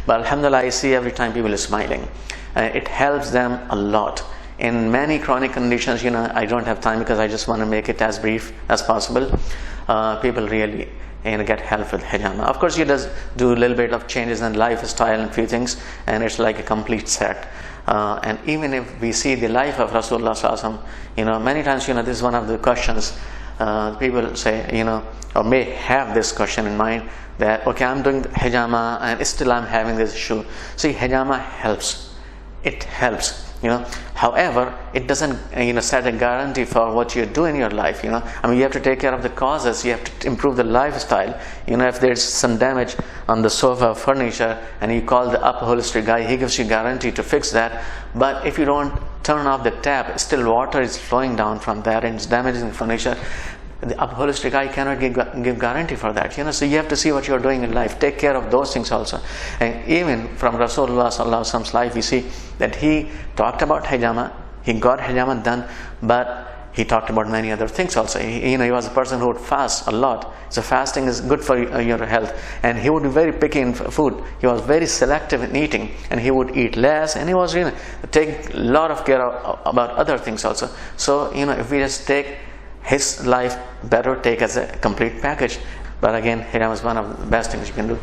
But alhamdulillah, I see every time people are smiling. It helps them a lot. In many chronic conditions, I don't have time because I just want to make it as brief as possible. People really get help with hijama. Of course, you just do a little bit of changes in lifestyle and few things, and it's like a complete set. And even if we see the life of Rasulullah sallallahu alaihi wasallam, many times, this is one of the questions people say, or may have this question in mind, that okay, I'm doing hijama and still I'm having this issue. See, hijama helps. It helps. However, it doesn't set a guarantee for what you do in your life. You have to take care of the causes. You have to improve the lifestyle. If there's some damage on the sofa furniture and you call the upholstery guy, he gives you guarantee to fix that. But if you don't turn off the tap, still water is flowing down from there and it's damaging the furniture. The upholstery guy cannot give guarantee for that. So you have to see what you're doing in life. Take care of those things also. And even from Rasulullah sallallahu alaihi wasallam's life, we see that he talked about hijama. He got hijama done, but he talked about many other things also. He was a person who would fast a lot. So fasting is good for your health. And he would be very picky in food. He was very selective in eating, and he would eat less. And he was take a lot of care about other things also. So if we just take his life, better take as a complete package. But again, hijama is one of the best things you can do.